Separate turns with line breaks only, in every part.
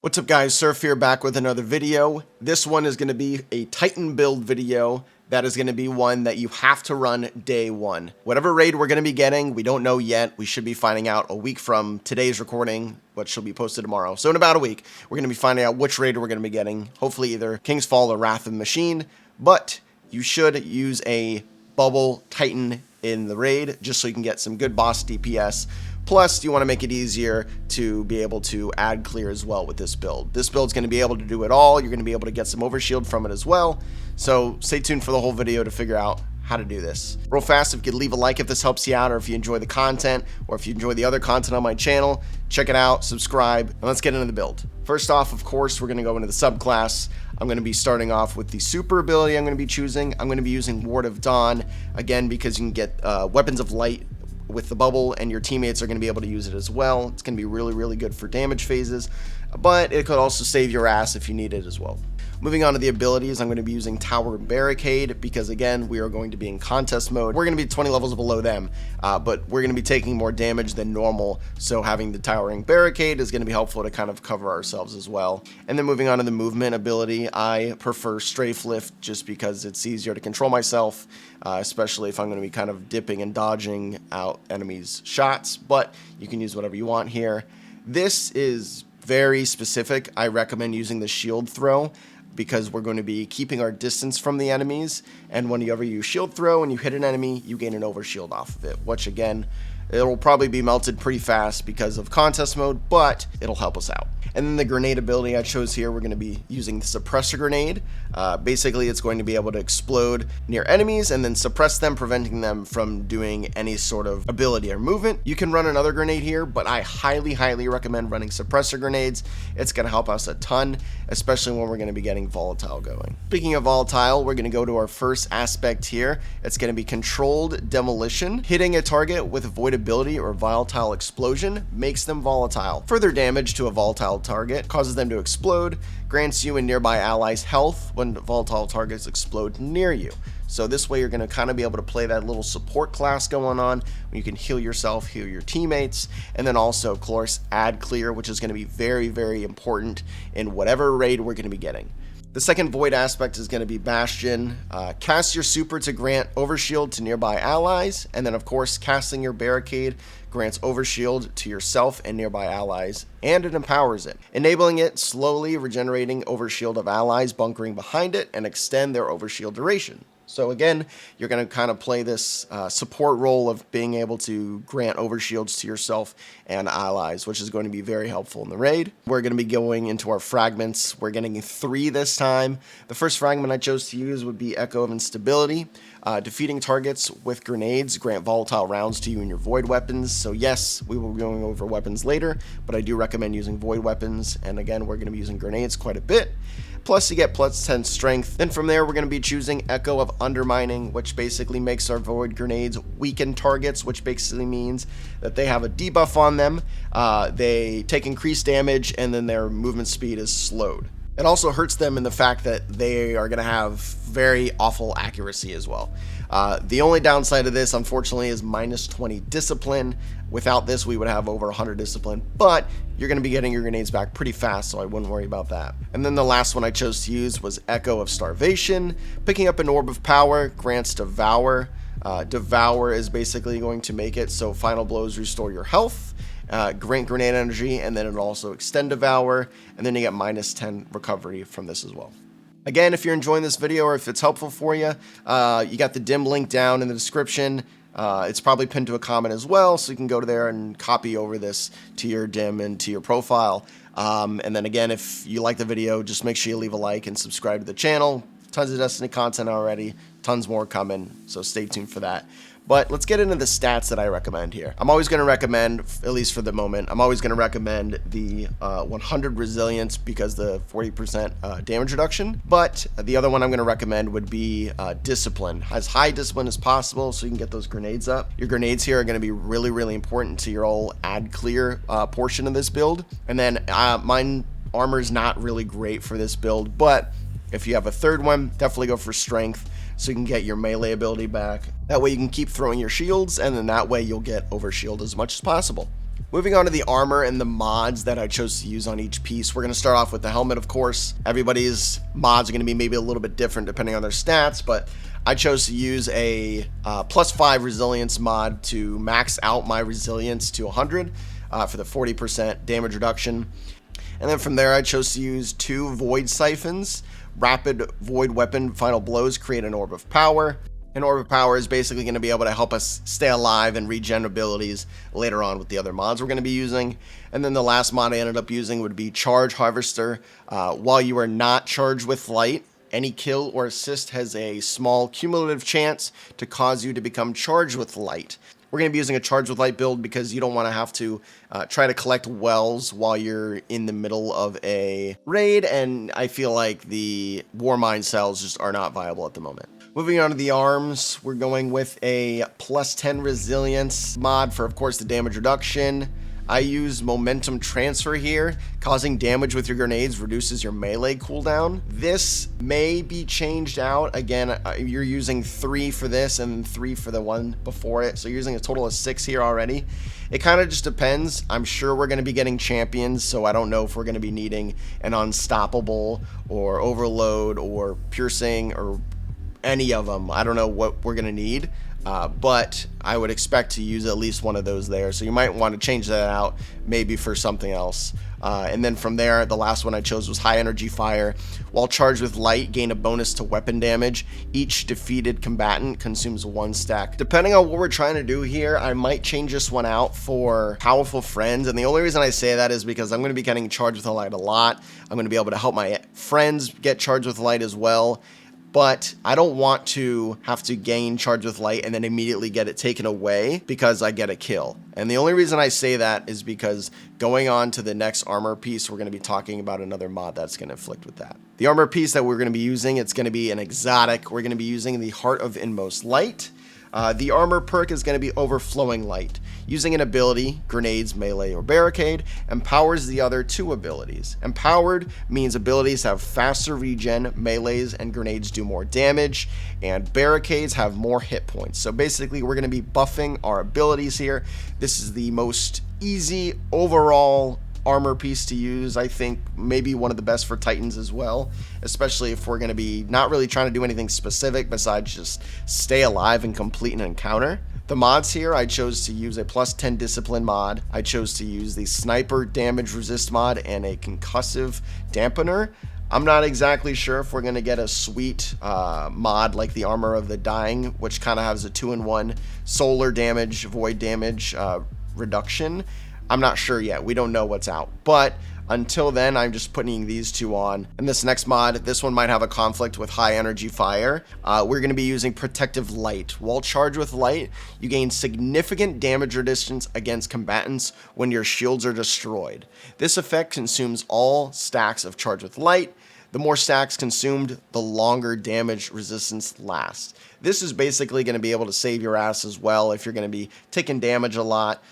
What's up guys, Surf here back with another video. This one is going to be a Titan build video. That is going to be one that you have to run day one. Whatever raid we're going to be getting, we don't know yet. We should be finding out a week from today's recording, which will be posted tomorrow. So in about a week, we're going to be finding out which raid we're going to be getting. Hopefully either King's Fall or Wrath of the Machine. But you should use a bubble Titan in the raid just so you can get some good boss DPS. Plus, you want to make it easier to be able to add clear as well with this build. This build's going to be able to do it all. You're going to be able to get some overshield from it as well. So stay tuned for the whole video to figure out how to do this. Real fast, if you could leave a like if this helps you out, or if you enjoy the content, or if you enjoy the other content on my channel, check it out, subscribe, and let's get into the build. First off, of course, we're going to go into the subclass. I'm going to be starting off with the super ability I'm going to be choosing. I'm going to be using Ward of Dawn, again, because you can get weapons of light with the bubble, and your teammates are going to be able to use it as well. It's going to be really good for damage phases, but it could also save your ass if you need it as well. Moving on to the abilities, I'm going to be using Tower Barricade because, again, we are going to be in contest mode. We're going to be 20 levels below them, but we're going to be taking more damage than normal, so having the Towering Barricade is going to be helpful to kind of cover ourselves as well. And then moving on to the movement ability, I prefer Strafe Lift just because it's easier to control myself, especially if I'm going to be kind of dipping and dodging out enemies' shots, but you can use whatever you want here. This is very specific. I recommend using the Shield Throw, because we're going to be keeping our distance from the enemies, and whenever you shield throw and you hit an enemy, you gain an overshield off of it, which again, it will probably be melted pretty fast because of contest mode, but it'll help us out. And then the grenade ability I chose here, we're going to be using the suppressor grenade. Basically, it's going to be able to explode near enemies and then suppress them, preventing them from doing any sort of ability or movement. You can run another grenade here, but I highly recommend running suppressor grenades. It's going to help us a ton, especially when we're going to be getting volatile going. Speaking of volatile, we're going to go to our first aspect here. It's going to be controlled demolition. Hitting a target with avoidability or volatile explosion makes them volatile. Further damage to a volatile target causes them to explode, grants you and nearby allies health when volatile targets explode near you. So this way you're going to kind of be able to play that little support class going on, where you can heal yourself, heal your teammates, and then also, of course, add clear, which is going to be very important in whatever raid we're going to be getting. The second void aspect is going to be Bastion. Cast your super to grant overshield to nearby allies, and then of course casting your barricade grants overshield to yourself and nearby allies, and it empowers it, enabling it slowly regenerating overshield of allies bunkering behind it and extend their overshield duration. So again, you're going to kind of play this support role of being able to grant overshields to yourself and allies, which is going to be very helpful in the raid. We're going to be going into our fragments. We're getting 3 this time. The first fragment I chose to use would be Echo of Instability. Defeating targets with grenades grant volatile rounds to you and your void weapons. So yes, we will be going over weapons later, but I do recommend using void weapons. And again, we're going to be using grenades quite a bit. Plus you get plus 10 strength. Then from there, we're going to be choosing Echo of Undermining, which basically makes our void grenades weaken targets, which basically means that they have a debuff on them. They take increased damage, and then their movement speed is slowed. It also hurts them in the fact that they are going to have very awful accuracy as well. The only downside of this, unfortunately, is minus 20 discipline. Without this, we would have over 100 discipline, but you're going to be getting your grenades back pretty fast, so I wouldn't worry about that. And then the last one I chose to use was Echo of Starvation. Picking up an Orb of Power grants Devour. Devour is basically going to make it so final blows restore your health, grant grenade energy, and then it'll also extend Devour, and then you get minus 10 recovery from this as well. Again, if you're enjoying this video or if it's helpful for you, you got the dim link down in the description. It's probably pinned to a comment as well, so you can go to there and copy over this to your dim and to your profile. And then again, if you like the video, just make sure you leave a like and subscribe to the channel. Tons of Destiny content already, tons more coming, so stay tuned for that. But let's get into the stats that I recommend here. I'm always going to recommend, at least for the moment, I'm always going to recommend the 100 resilience because the 40% damage reduction. But the other one I'm going to recommend would be discipline. As high discipline as possible so you can get those grenades up. Your grenades here are going to be really important to your whole add clear portion of this build. And then mine armor is not really great for this build, but if you have a third one, definitely go for strength, so you can get your melee ability back. That way you can keep throwing your shields, and then that way you'll get overshield as much as possible. Moving on to the armor and the mods that I chose to use on each piece. We're going to start off with the helmet, of course. Everybody's mods are going to be maybe a little bit different depending on their stats, but I chose to use a +5 resilience mod to max out my resilience to 100 for the 40% damage reduction. And then from there, I chose to use 2 void siphons. Rapid void weapon final blows create an orb of power. An orb of power is basically going to be able to help us stay alive and regen abilities later on with the other mods we're going to be using. And then the last mod I ended up using would be Charge Harvester. While you are not charged with light, any kill or assist has a small cumulative chance to cause you to become charged with light. We're going to be using a Charge with Light build because you don't want to have to try to collect wells while you're in the middle of a raid, and I feel like the Warmind cells just are not viable at the moment. Moving on to the arms, we're going with a +10 resilience mod for, of course, the damage reduction. I use momentum transfer here. Causing damage with your grenades reduces your melee cooldown. This may be changed out. Again, you're using 3 for this and 3 for the one before it. So you're using a total of 6 here already. It kind of just depends. I'm sure we're going to be getting champions, so I don't know if we're going to be needing an unstoppable or overload or piercing or any of them. I don't know what we're going to need. But I would expect to use at least one of those there. So you might want to change that out maybe for something else. And then from there, the last one I chose was High Energy Fire. While charged with light, gain a bonus to weapon damage. Each defeated combatant consumes 1 stack. Depending on what we're trying to do here, I might change this one out for Powerful Friends. And the only reason I say that is because I'm going to be getting charged with light a lot. I'm going to be able to help my friends get charged with light as well. But I don't want to have to gain Charge with Light and then immediately get it taken away because I get a kill. And the only reason I say that is because going on to the next armor piece, we're going to be talking about another mod that's going to inflict with that. The armor piece that we're going to be using, it's going to be an exotic. We're going to be using the Heart of Inmost Light. The armor perk is going to be Overflowing Light. Using an ability, grenades, melee, or barricade, empowers the other 2 abilities. Empowered means abilities have faster regen, melees and grenades do more damage, and barricades have more hit points. So basically, we're going to be buffing our abilities here. This is the most easy overall armor piece to use. I think maybe one of the best for Titans as well, especially if we're going to be not really trying to do anything specific besides just stay alive and complete an encounter. The mods here, I chose to use a +10 discipline mod. I chose to use the sniper damage resist mod and a concussive dampener. I'm not exactly sure if we're going to get a sweet mod like the Armor of the Dying, which kind of has a 2-in-1 solar damage, void damage reduction. I'm not sure yet. We don't know what's out. But until then, I'm just putting these 2 on. And this next mod, this one might have a conflict with High Energy Fire. We're going to be using Protective Light. While charged with light, you gain significant damage resistance against combatants when your shields are destroyed. This effect consumes all stacks of Charged with Light. The more stacks consumed, the longer damage resistance lasts. This is basically going to be able to save your ass as well if you're going to be taking damage a lot.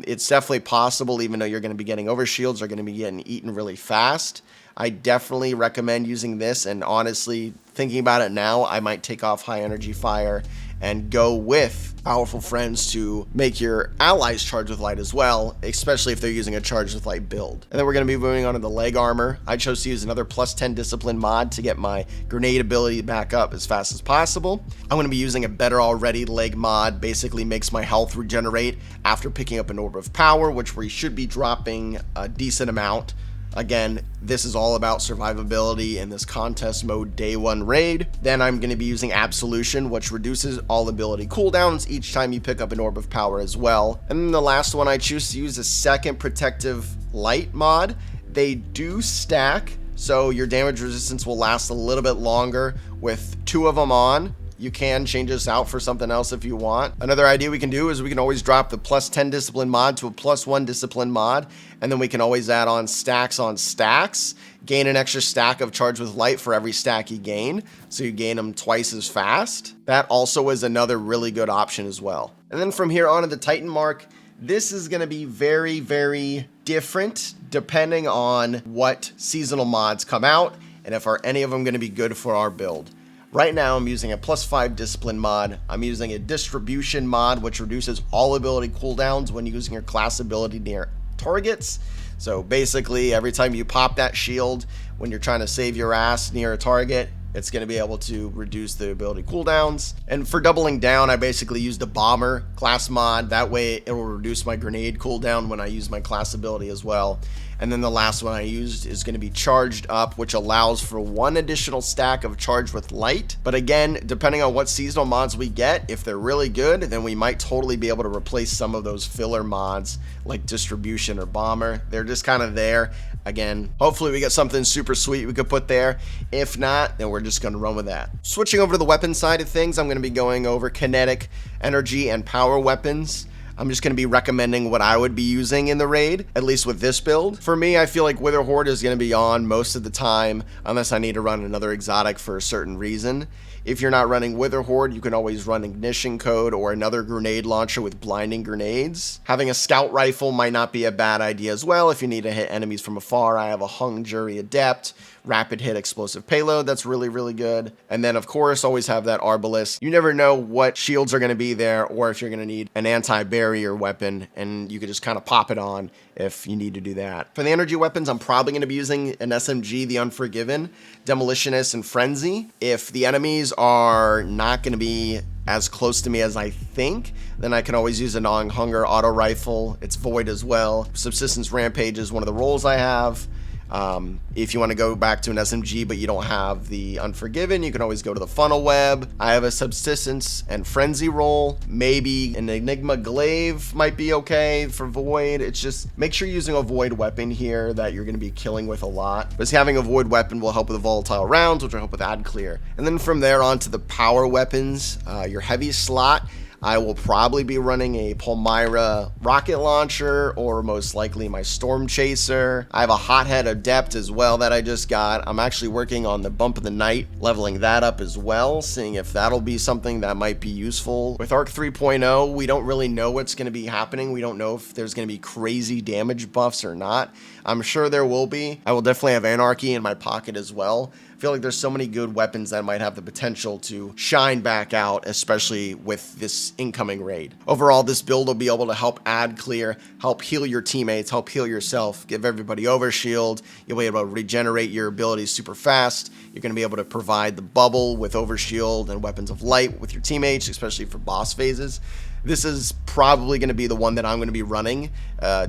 It's definitely possible, even though you're going to be getting over shields, are going to be getting eaten really fast. I definitely recommend using this, and honestly, thinking about it now, I might take off High Energy Fire and go with Powerful Friends to make your allies charge with light as well, especially if they're using a charge with light build. And then we're going to be moving on to the leg armor. I chose to use another +10 discipline mod to get my grenade ability back up as fast as possible. I'm going to be using a better already leg mod, basically makes my health regenerate after picking up an orb of power, which we should be dropping a decent amount. Again, this is all about survivability in this contest mode day 1 raid. Then I'm going to be using Absolution, which reduces all ability cooldowns each time you pick up an orb of power as well. And then the last one, I choose to use a second Protective Light mod. They do stack, so your damage resistance will last a little bit longer with 2 of them on. You can change this out for something else if you want. Another idea we can do is we can always drop the +10 discipline mod to a +1 discipline mod, and then we can always add on stacks, gain an extra stack of Charge with Light for every stack you gain, so you gain them twice as fast. That also is another really good option as well. And then from here on to the Titan mark, this is going to be very, very different depending on what seasonal mods come out and if any of them going to be good for our build. Right now I'm using a +5 discipline mod. I'm using a distribution mod, which reduces all ability cooldowns when using your class ability near targets. So basically, every time you pop that shield when you're trying to save your ass near a target, it's going to be able to reduce the ability cooldowns. And for doubling down, I basically used a bomber class mod. That way it will reduce my grenade cooldown when I use my class ability as well. And then the last one I used is going to be charged up, which allows for 1 additional stack of charged with light. But again, depending on what seasonal mods we get, if they're really good, then we might totally be able to replace some of those filler mods like distribution or bomber. They're just kind of there. Again, hopefully we get something super sweet we could put there. If not, then we're just going to run with that. Switching over to the weapon side of things, I'm going to be going over kinetic, energy, and power weapons. I'm just going to be recommending what I would be using in the raid, at least with this build. For me, I feel like Wither Horde is going to be on most of the time, unless I need to run another exotic for a certain reason. If you're not running Wither Horde, you can always run Ignition Code or another grenade launcher with blinding grenades. Having a scout rifle might not be a bad idea as well if you need to hit enemies from afar. I have a Hung Jury Adept, rapid hit explosive payload. That's really, really good. And then of course, always have that Arbalist. You never know what shields are going to be there or if you're going to need an anti-barrier weapon, and you could just kind of pop it on if you need to do that. For the energy weapons, I'm probably going to be using an SMG, the Unforgiven, Demolitionist, and Frenzy. If the enemies are not going to be as close to me as I think, then I can always use a non-hunger auto rifle. It's void as well. Subsistence Rampage is one of the roles I have. If you want to go back to an SMG but you don't have the Unforgiven, you can always go to the Funnel Web. I have a Subsistence and Frenzy roll. Maybe an Enigma Glaive might be okay for Void. It's just make sure you're using a Void weapon here that you're going to be killing with a lot. Because having a Void weapon will help with the volatile rounds, which will help with ad clear. And then from there on to the power weapons, your heavy slot. I will probably be running a Palmyra rocket launcher or most likely my Storm Chaser. I have a Hothead Adept as well that I just got. I'm actually working on the Bump of the Night, leveling that up as well, seeing if that'll be something that might be useful. With Arc 3.0, we don't really know what's going to be happening. We don't know if there's going to be crazy damage buffs or not. I'm sure there will be. I will definitely have Anarchy in my pocket as well. I feel like there's so many good weapons that might have the potential to shine back out, especially with this incoming raid. Overall, this build will be able to help ad clear, help heal your teammates, help heal yourself, give everybody overshield. You'll be able to regenerate your abilities super fast. You're going to be able to provide the bubble with overshield and weapons of light with your teammates, especially for boss phases. This is probably going to be the one that I'm going to be running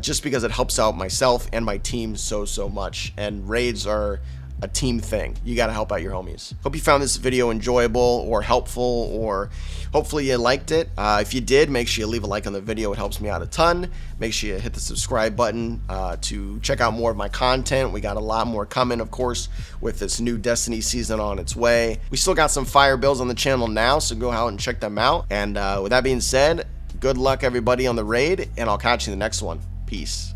just because it helps out myself and my team so much. And raids are a team thing. You got to help out your homies. Hope you found this video enjoyable or helpful, or hopefully you liked it. If you did, make sure you leave a like on the video. It helps me out a ton. Make sure you hit the subscribe button to check out more of my content. We got a lot more coming, of course, with this new Destiny season on its way. We still got some fire builds on the channel now, so go out and check them out. And with that being said, good luck everybody on the raid, and I'll catch you in the next one. Peace.